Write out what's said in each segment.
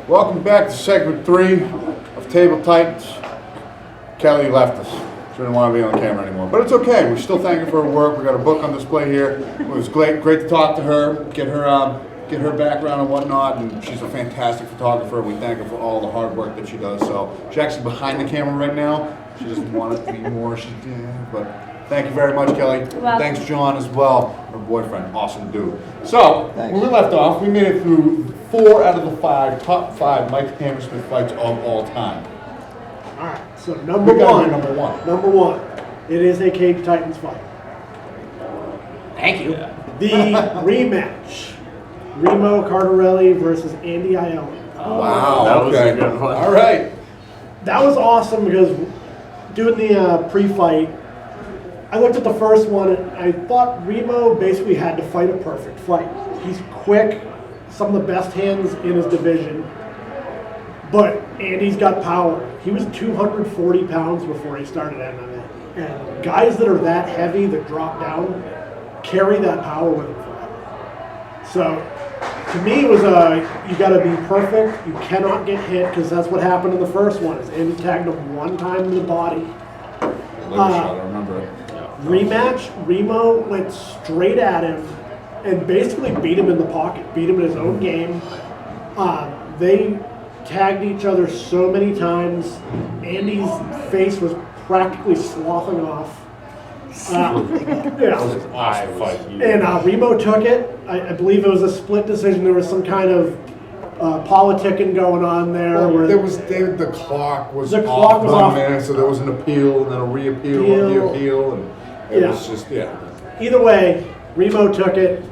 Welcome back to segment 3 of Table Titans. Kelly left us. She didn't want to be on camera anymore. But it's okay. We're still thanking her for her work. We got a book on display here. It was great to talk to her, get her background and whatnot. And she's a fantastic photographer. We thank her for all the hard work that she does. So she's actually behind the camera right now. She doesn't want it to be more. She did, but thank you very much, Kelly. Thanks, John, as well. Her boyfriend, awesome dude. So when we left off, we made it through 4 out of the top 5 Mike Hammersmith fights of all time. All right, so number one. Number one. It is a Cage Titans fight. Thank you. The rematch. Remo Cardarelli versus Andy Aiello. Wow, that was okay. a good one. All right. That was awesome because doing the pre-fight, I looked at the first one and I thought Remo basically had to fight a perfect fight. He's quick, some of the best hands in his division, but Andy's got power. He was 240 pounds before he started MMA. And guys that are that heavy, that drop down, carry that power with them forever. So, to me, it was you got to be perfect. You cannot get hit because that's what happened in the first one. Is Andy tagged him one time in the body. I remember it. Rematch, Remo went straight at him and basically beat him in the pocket, beat him in his own game. They tagged each other so many times. Andy's face was practically sloughing off. And Remo took it. I believe it was a split decision. There was some kind of politicking going on there. Well, where the clock was the clock was off. minute, so there was an appeal and then a reappeal, and it was just Either way, Remo took it.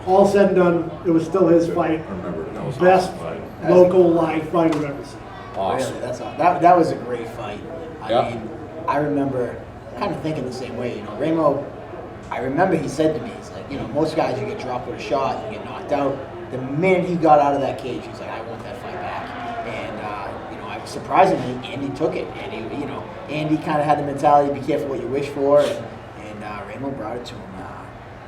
All said and done, it was still his fight. I remember it. That was Best awesome fight. local live fight we've ever seen. Awesome. Really, that was a great fight. Yeah. I mean, I remember kind of thinking the same way. You know, Remo, I remember he said to me, he's like, you know, most guys you get dropped with a shot, you get knocked out. The minute he got out of that cage, he's like, I want that fight back. And you know, surprisingly, Andy took it. Andy kind of had the mentality, be careful what you wish for, and Remo brought it to him.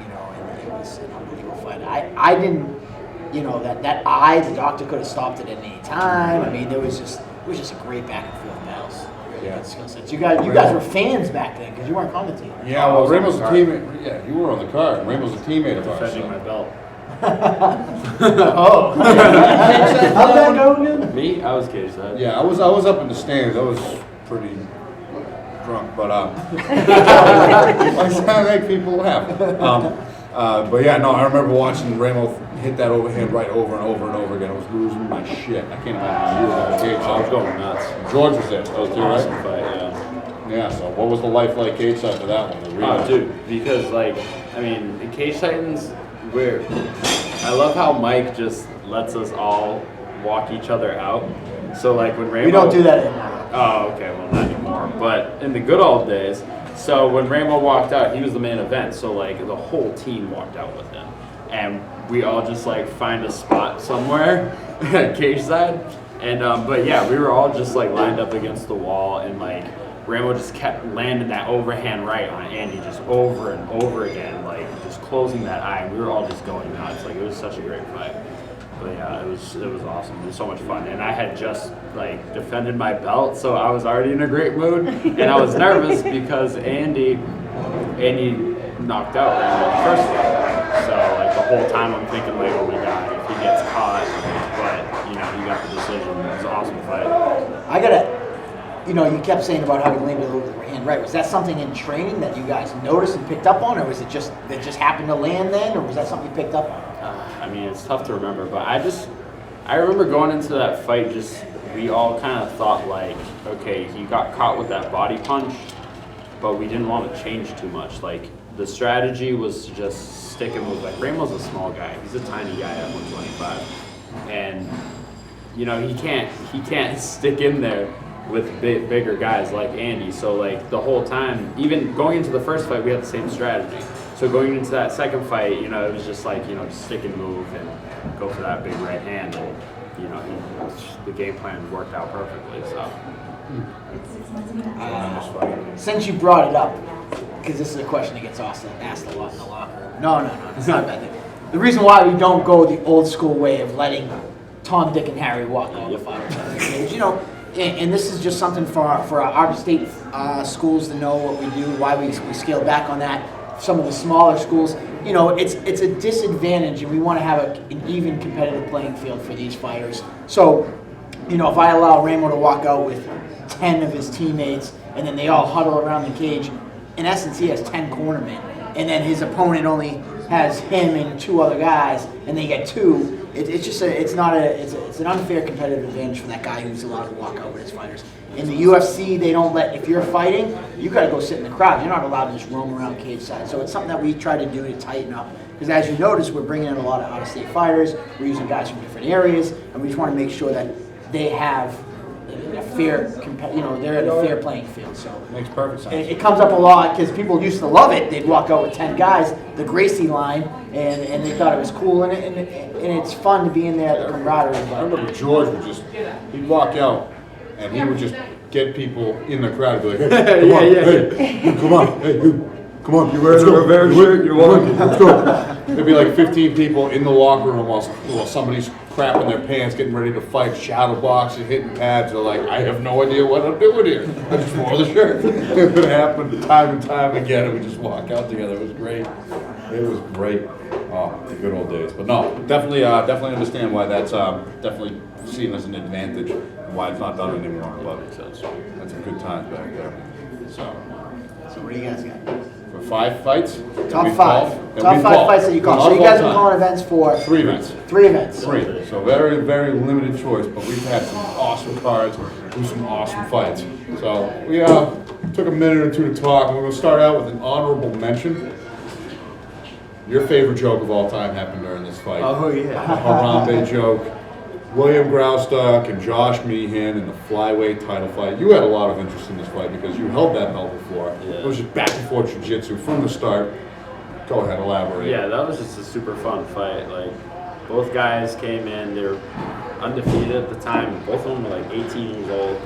You know, and it was an unbelievable fight. I didn't, you know, the doctor could have stopped it at any time. I mean, it was just a great back and forth battles. Yeah. Skill sets. You guys were fans back then because you weren't commentating. Yeah, well, Ramo's a teammate. Yeah, you were on the card. Ramo's a teammate of ours. Defending my belt. Oh. How'd that go again? Me? I was cage side. Yeah, I was up in the stands. I was pretty drunk, but I make people laugh. But yeah, no, I remember watching Ramo hit that overhand right over and over and over again. I was losing my shit. I can't imagine you were on the cage. I was going nuts. George was there. Those two, Awesome right? fight, yeah. Yeah. So, what was the life like cage side for that one? The rematch? Dude, because I mean, the Cage Titans, I love how Mike just lets us all walk each other out. So when Ramo, We don't do that anymore. Oh, okay, well not anymore. But in the good old days, so when Ramo walked out, he was the main event. So the whole team walked out with him, and we all just find a spot somewhere, cage side, and but yeah, we were all just lined up against the wall, and Ramo just kept landing that overhand right on Andy just over and over again, just closing that eye. And we were all just going nuts. It was such a great fight. But yeah, it was awesome. It was so much fun, and I had just defended my belt, so I was already in a great mood, and I was nervous because Andy knocked out Ramo the first fight. So the whole time I'm thinking oh my god, if he gets caught, but he got the decision. It was an awesome fight. You kept saying about how he landed the overhand right. Was that something in training that you guys noticed and picked up on, or was it just happened to land then, or was that something you picked up on? I mean, it's tough to remember, but I remember going into that fight, we all kind of thought okay, he got caught with that body punch, but we didn't want to change too much. The strategy was to just stick and move. Ramo's a small guy. He's a tiny guy at 125. And, he can't stick in there with bigger guys like Andy. So the whole time, even going into the first fight, we had the same strategy. So going into that second fight, it was just just stick and move and go for that big right hand. And, the game plan worked out perfectly. So. Since you brought it up, because this is a question that gets asked a lot in the locker room. No, it's not bad. The reason why we don't go the old school way of letting Tom, Dick, and Harry walk all the fighters out of the cage. You know, and this is just something for our out-of-state schools to know what we do, why we scale back on that. Some of the smaller schools, you know, it's a disadvantage, and we want to have an even competitive playing field for these fighters. So, you know, if I allow Ramo to walk out with 10 of his teammates, and then they all huddle around the cage, in essence, he has 10 cornermen, and then his opponent only has him and 2 other guys, and they get 2. It's an unfair competitive advantage for that guy who's allowed to walk out with his fighters. In the UFC, they don't let, if you're fighting, you got to go sit in the crowd. You're not allowed to just roam around cage side. So it's something that we try to do to tighten up. Because as you notice, we're bringing in a lot of out-of-state fighters. We're using guys from different areas, and we just want to make sure that they have a fair, they're at a fair playing field. So Makes perfect sense. it comes up a lot because people used to love it. They'd walk out with 10 guys, the Gracie line, and they thought it was cool, and it's fun to be in there, the camaraderie. I remember George he'd walk out, and he would just get people in the crowd and be like, hey, come on, hey, come on, you wearing a Rivera shirt? You're walking, let's go. There'd be like 15 people in the locker room while somebody's crapping their pants, getting ready to fight, shadow boxing, hitting pads. They're like, I have no idea what I'm doing here. I just wore the shirt. It would happen time and time again, and we just walk out together. It was great. It was great. Oh, the good old days. But no, definitely understand why that's definitely seen as an advantage and why it's not done anymore. But that's some good times back there. So what do you guys got? for 5 fights? Top 5. Top 5 fights that you call. So you guys are calling events for 3 events. 3 events. 3. So very, very limited choice, but we've had some awesome cards with some awesome fights. So we took a minute or 2 to talk, and we're going to start out with an honorable mention. Your favorite joke of all time happened during this fight. Oh, yeah. The Harambe joke. William Graustock and Josh Meehan in the flyweight title fight. You had a lot of interest in this fight because you held that belt before. Yeah. It was just back and forth jiu-jitsu from the start. Go ahead, elaborate. Yeah, that was just a super fun fight. Like, both guys came in, they were undefeated at the time. Both of them were like 18 years old.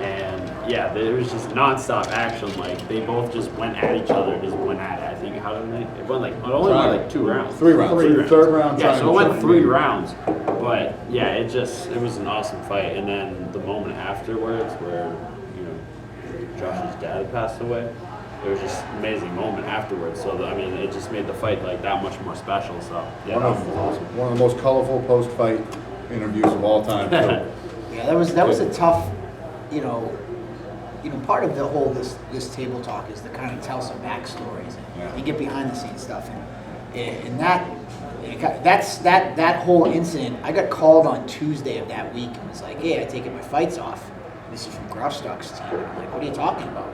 And yeah, there was just nonstop action. Like, they both just went at each other, just went at it. I think, how did they? It went like, it only went like 2 rounds. 3 rounds. 3 rounds. Third round. Yeah, so it went trying 3 to- rounds. But yeah, it was an awesome fight. And then the moment afterwards where, Josh's dad passed away, it was just an amazing moment afterwards. So, it just made the fight like that much more special. So, yeah, that was awesome. One of the most colorful post-fight interviews of all time. So. Yeah, that was a tough, part of the whole this table talk is to kind of tell some backstories and get behind the scenes stuff, and that whole incident. I got called on Tuesday of that week and was like, "Hey, I taken my fights off." This is from Graustock's team. I'm like, "What are you talking about?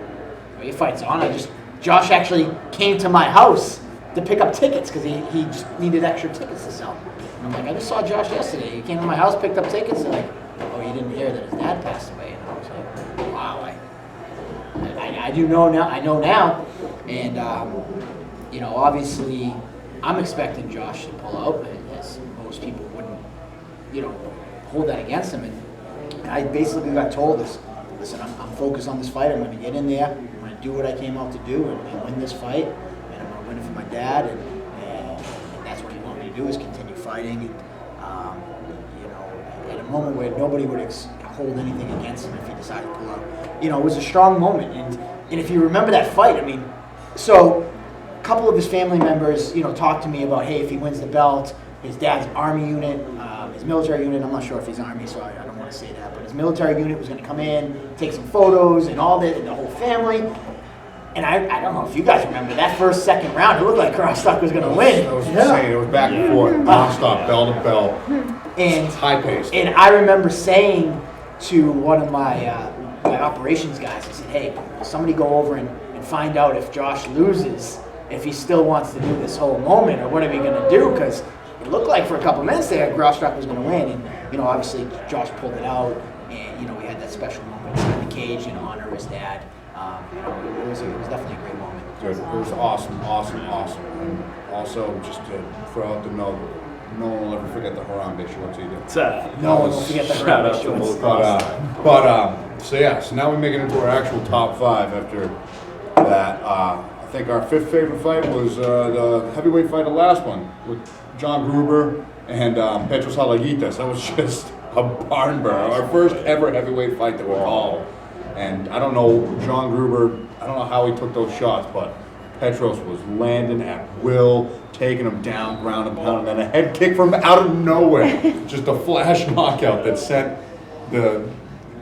Are your fights on?" Josh actually came to my house to pick up tickets because he just needed extra tickets to sell. And I'm like, "I just saw Josh yesterday. He came to my house, picked up tickets." And like, "Oh, you didn't hear that his dad passed away?" And I was like, "Wow, I do know now. I know now." And obviously, I'm expecting Josh to pull out, as most people wouldn't, hold that against him. And I basically got told this. Listen, I'm focused on this fight. I'm going to get in there. I'm going to do what I came out to do and win this fight. And I'm going to win it for my dad. And that's what he wanted me to do, is continue fighting. And, at a moment where nobody would hold anything against him if he decided to pull out. It was a strong moment. And if you remember that fight, so a couple of his family members, talked to me about, hey, if he wins the belt, his dad's army unit, his military unit, I'm not sure if he's army, so I don't want to say that, but his military unit was going to come in, take some photos and all that, and the whole family. And I don't know if you guys remember that second round, it looked like Graustock was going to win. It was insane. It was back and forth, nonstop, bell to bell, and high paced. And I remember saying to one of my operations guys, I said, hey, will somebody go over and find out if Josh loses, if he still wants to do this whole moment, or what are we going to do? Because it looked like for a couple minutes there, Graustock was going to win. And, obviously Josh pulled it out, and, we had that special moment inside the cage in honor of his dad. It was definitely a great moment. Good. It was awesome. And also, just to throw out the note, no one will ever forget the Harambe shorts either. No one will forget the Shout out Harambe to shorts. So now we make it into our actual top 5 after that. I think our fifth favorite fight was the heavyweight fight, the last one, with John Gruber and Petros Halagitas. That was just a barn burner. Our first ever heavyweight fight that we called. And I don't know, John Gruber, I don't know how he took those shots, but Petros was landing at will, taking him down, ground and pound, and then a head kick from out of nowhere. Just a flash knockout that sent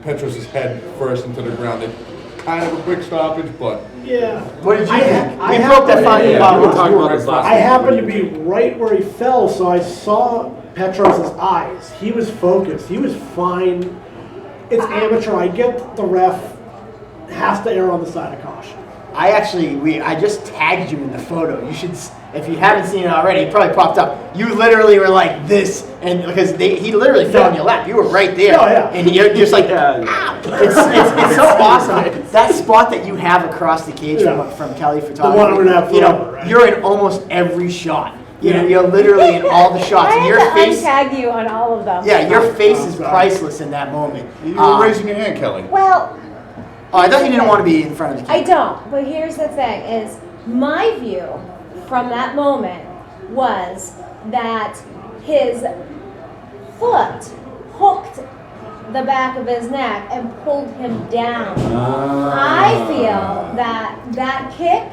Petros' head first into the ground. It, kind of a quick stoppage, but Yeah. What did you think? I We broke that fight we about were talking about this last I happened to be right where he fell, so I saw Petros' eyes. He was focused. He was fine. It's amateur. I get the ref has to err on the side of caution. I just tagged you in the photo. You should, if you haven't seen it already, it probably popped up. You literally were like this, and because he literally fell in your lap. You were right there. Oh, yeah. And you're just like, ah. It's so awesome. That spot that you have across the cage from Kelly Photography. The one we're gonna have you know, forever, right? you're in almost every shot. You're literally in all the shots. I And had your to face, untag you on all of them. yeah, your face is priceless in that moment. you were raising your hand, Kelly. Well, Oh, I thought you didn't want to be in front of the I camera. don't. But here's the thing: is my view from that moment was that his foot hooked the back of his neck and pulled him down. I feel that that kick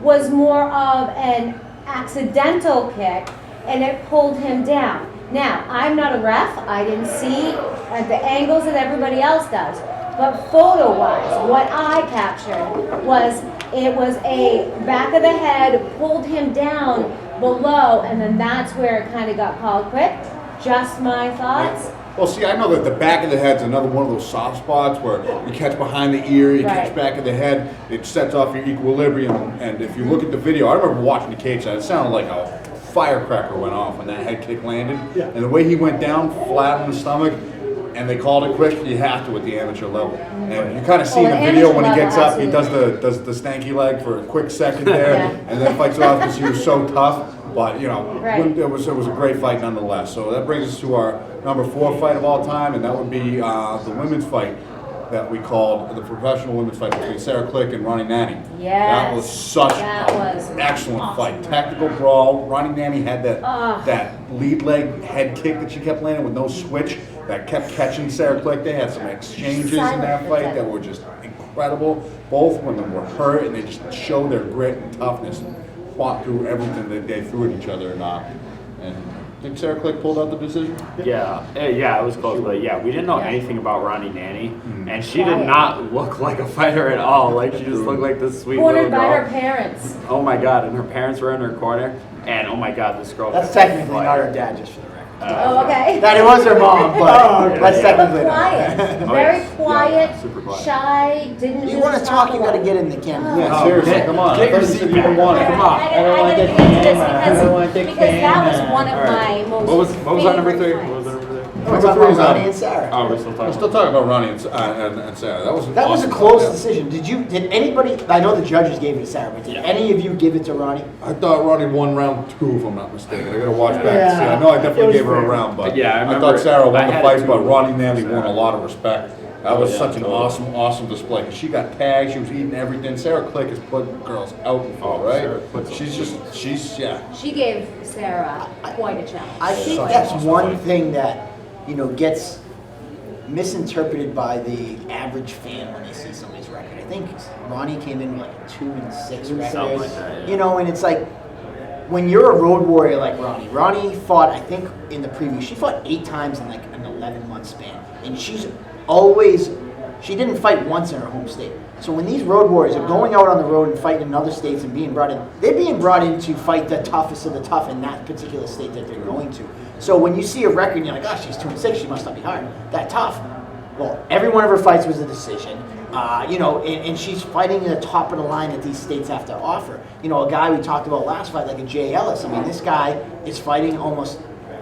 was more of an accidental kick, and it pulled him down. Now, I'm not a ref. I didn't see at the angles that everybody else does. But photo-wise, what I captured was it was a back of the head, pulled him down below, and then that's where it kind of got called quick. Just my thoughts. Well, see, I know that the back of the head's another one of those soft spots where you catch behind the ear, you catch Right. back of the head, it sets off your equilibrium. And if you look at the video, I remember watching the cage side, it sounded like a firecracker went off when that head kick landed. Yeah. And the way he went down flat on the stomach, and they called it quick, you have to at the amateur level. And you kind of see in Well, the the video amateur when he level, gets up, he absolutely. does the stanky leg for a quick second there, Yeah. and then fights it off because he was so tough. But you know, Right. it was a great fight nonetheless. So that brings us to our number 4 fight of all time, and that would be the women's fight that we called the professional women's fight between Sarah Click and Ronnie Nanny. Yes. That was such That an was excellent awesome. fight. Tactical brawl. Ronnie Nanny had that Ugh. that lead leg head kick that she kept landing with no switch that kept catching Sarah Click. They had some exchanges in that Silent fight attack. that were just incredible. Both women were hurt and they just showed their grit and toughness and fought through everything that they threw at each other. And I think Sarah Click pulled out the decision. Yeah, it was close, but yeah, we didn't know Yeah. anything about Ronnie Nanny, Mm-hmm. and she did not look like a fighter at all. Like she just looked like this sweet Cornered little by girl. her parents. Oh my god, and her parents were in her corner, and oh my god, this girl. That's could technically fight. not her dad, just for the record. Oh, okay. That it was her mom, but Oh, okay. that's But technically not. quiet, Oh, very yeah. quiet, Yeah, super quiet. shy, didn't You really want to talk, you a got to lot. get in the camera. Yeah, Oh, seriously, get- come on. get I thought your you seat said you back. didn't want it. Come on. I gotta get into this because that was one of my most What was our number 3? favorite What was our fights. number 3? We're Number talking three about is Ronnie on. and Sarah. Oh, we're still talking. We're still talking about Ronnie and Sarah. That was an That was a awesome close fight. decision. Did anybody? I know the judges gave it to Sarah, but did any of you give it to Ronnie? I thought Ronnie won round 2, if I'm not mistaken. I gotta watch back and see. Yeah, I know I it definitely was gave her a fair. round, but Yeah, I I remember thought Sarah I won the had fight, it but too. Ronnie Nanny won Sarah. a lot of respect. That was Yeah, such an totally. awesome display. 'Cause she got tagged, she was eating everything. Sarah Click has put girls out before, Oh, right? Sarah Click's She's She gave Sarah quite a challenge. I think Such that's an awesome one fight. thing that gets misinterpreted by the average fan when they see somebody's record. I think Ronnie came in with like a 2-6 record. Something like that, yeah. And it's like when you're a road warrior like Ronnie. Ronnie fought, I think, in the preview. She fought 8 times in like an 11-month span, and she didn't fight once in her home state. So when these road warriors are going out on the road and fighting in other states and being brought in, they're being brought in to fight the toughest of the tough in that particular state that they're going to. So when you see a record and you're like, oh, she's 2-6, she must not be hard. That tough. Well, every one of her fights was a decision. And she's fighting in the top of the line that these states have to offer. A guy we talked about last fight, like a Jay Ellis. I mean, this guy is fighting almost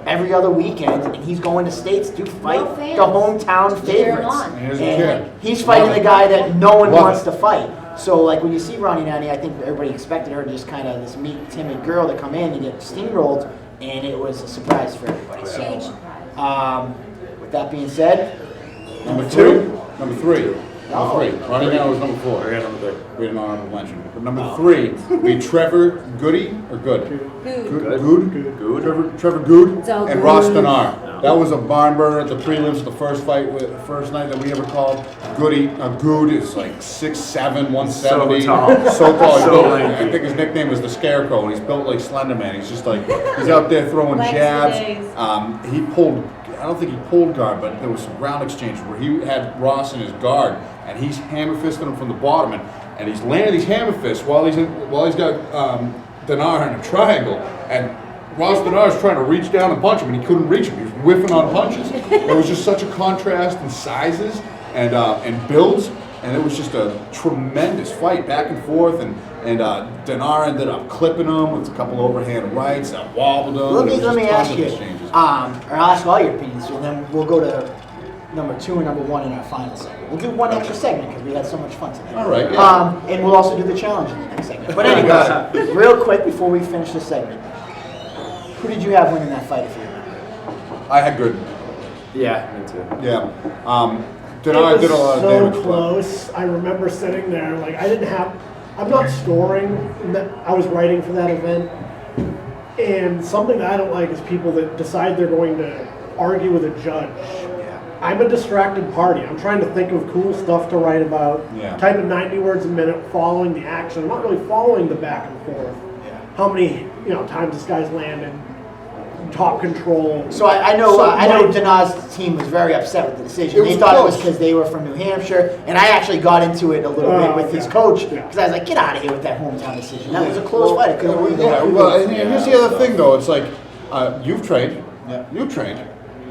every other weekend, and he's going to states to fight No fans. the hometown Cheering favorites. on. He doesn't care. And he's fighting Love the it. guy that no one Love wants it. to fight. So, like, when you see Ronnie Nanny, I think everybody expected her to just kind of this meek, timid girl to come in and get steamrolled, and it was a surprise for everybody. Huge So, surprise. with that being said, Number 3. Number 3. Ronnie Nano was number 4. I got number 3. We didn't honorable mention. But number 3 would be Trevor Goody or Good? Good. Trevor Good So and good. Ross Denar. That was a barn burner at the prelims, the first fight, first night that we ever called. Good is like 6'7", 170. So tall. So tall. He's So built- lanky. I think his nickname is the Scarecrow, and he's built like Slender Man. He's just like, he's out there throwing Legs for jabs. days. He pulled, I don't think he pulled guard, but there was some ground exchange where he had Ross in his guard, and he's hammer fisting him from the bottom, and he's landing these hammer fists while he's got Denar in a triangle, and Ross Denar's trying to reach down and punch him, and he couldn't reach him. He was whiffing on punches. It was just such a contrast in sizes and builds, and it was just a tremendous fight back and forth. And Denar ended up clipping him with a couple overhand rights that wobbled him. Let It was me just ask tons you, of exchanges. or I'll ask all your opinions, and then we'll go to number 2 and number 1 in our final segment. We'll do one extra segment because we had so much fun today. All right, yeah. And we'll also do the challenge in the next segment. But anyway, real quick before we finish this segment, who did you have winning that fight, if you remember? I had Good. Yeah, me too. Yeah. It Denar was did a lot of so damage. but- close. I remember sitting there, like I'm not scoring. I was writing for that event, and something that I don't like is people that decide they're going to argue with a judge. I'm a distracted party. I'm trying to think of cool stuff to write about. Yeah. Typing 90 words a minute, following the action. I'm not really following the back and forth. How many times this guy's landed, top control. So I know Like- Denar's team was very upset with the decision. It They was thought it was close. because they were from New Hampshire, and I actually got into it a little bit with his yeah. coach Yeah. because I was like, "Get out of here with that hometown decision. That was a close fight. It could have Yeah, been well, and here's the other thing, though. It's like you've trained, Yeah. you've trained,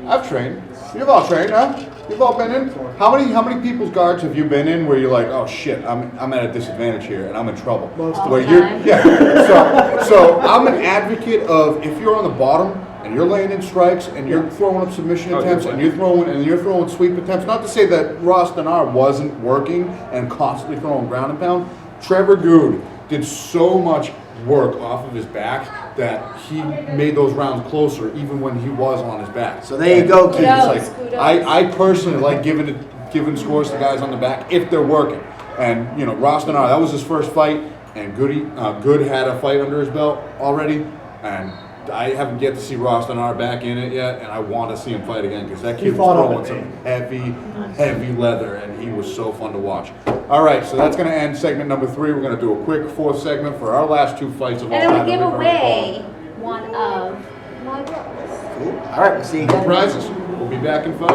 I've trained, you've all trained, huh? You've all been in. How many people's guards have you been in where you're like, oh shit, I'm at a disadvantage here and I'm in trouble? Most of Where the you're, time. yeah. So I'm an advocate of if you're on the bottom and you're laying in strikes and you're throwing up submission attempts and you're throwing sweep attempts. Not to say that Ross Denar wasn't working and constantly throwing ground and pound. Trevor Good did so much work off of his back that he made those rounds closer even when he was on his back. So there you go, And kids. it's Kudos. I personally like giving scores to guys on the back if they're working. And Ross Denar, that was his first fight, and Good had a fight under his belt already, and I haven't yet to see Ross Denar back in it yet, and I want to see him fight again because that He kid was fought on throwing it, some heavy leather, and he was so fun to watch. All right, so that's going to end segment number 3. We're going to do a quick 4th segment for our last 2 fights of all And time. then we give that we've ever away one of my books. All right, we'll see you called. again. Prizes. We'll be back in 5.